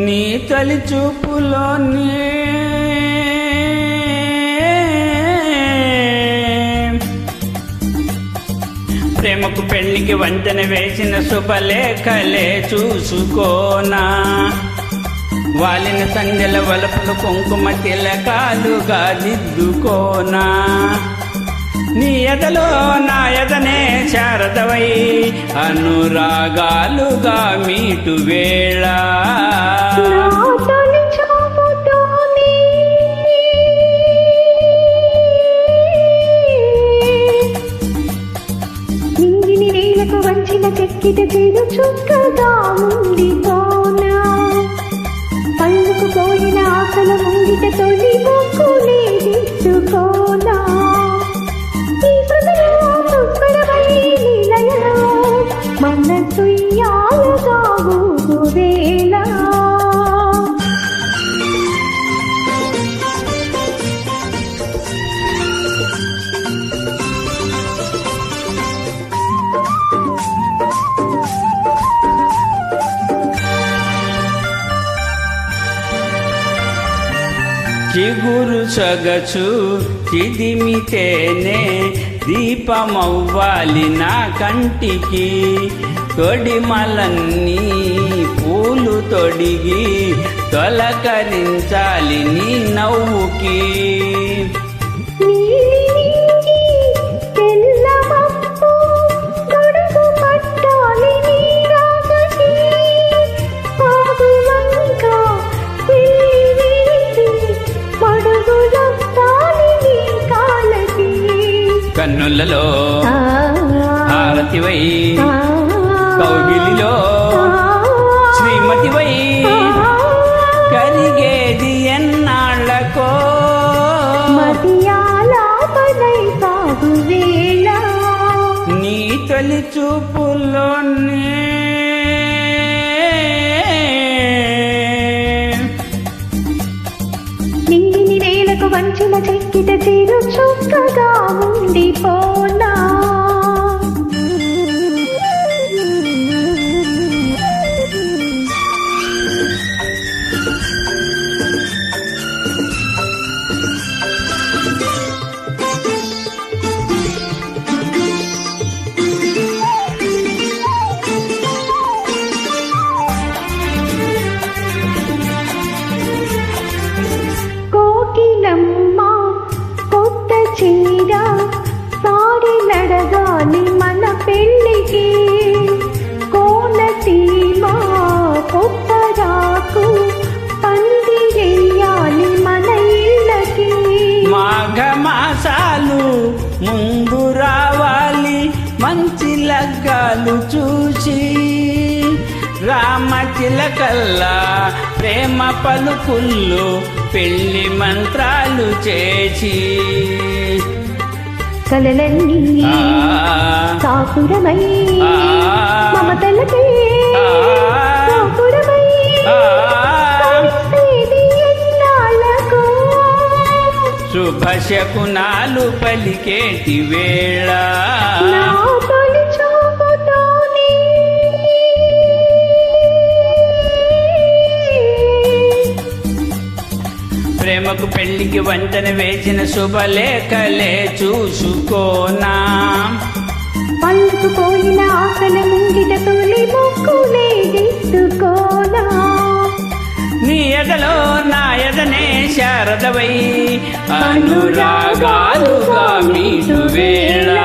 నీ తొలి చూపులోనే ప్రేమకు పెళ్లికి వంతెన వేసిన శుభలేఖలే చూసుకోనా, వాలిన సంధ్యల వలపులు కుంకుమ తిలకాలుగా దిద్దుకోనా, నీ ఎదలో నా ఎదనే శారదవై అనురాగాలుగా మీటు వేళ వంచిన చెక్కిట చేరు చుక్కగా ఉండిపోనా, పళ్ళకు పోయిన ఆకల ముంగిట తొలి ముక్కులే దిద్దుకోనా, ఈ హృదయం సుస్వరమై నిలయలో మనసు యాలుగా ఊగు వేళ చిగురు సొగసు చిదిమితేనే దీపమవ్వాలి నా కంటికి, తొడిమలన్నీ పూలు తొడిగి తొలకరించాలి నీ నవ్వుకి, కన్నులలో హారతివై కౌగిలిలో శ్రీమతివై కరిగేది ఎన్నాళ్ళకో నీ తొలి చూపుల్లోనే నింగిని నేలకు వంచిన చెక్కిట చేరు చుక్కగా ఉండిపోనా, కోకిలమ్మ కొత్త చీర సారి నడగాలి మన పెళ్ళికి, కోనసీమ కొత్త రాకు పందిరేయాలి మన ఇళ్ళకి, మాఘమాసాలు ముందు రావాలి మంచి లగ్గాలు చూసి, రామచిలకల్లా ప్రేమ పలుకుల్లో పెళ్లి మంత్రాలు చేసి, కలలన్నీ కాపురమై మమతలపై కాపురమై శుభశకునాలు పలికేటి వేళ ప్రేమకు పెళ్లికి వంతెన వేసిన శుభలేఖలే చూసుకోనా, పళ్ళకు పోయిన ఆకల ముంగిట తొలి ముక్కులే దిద్దుకోనా, నీ ఎదలో నా ఎదనే శారదవై అనురాగాలుగా మీటు వేళ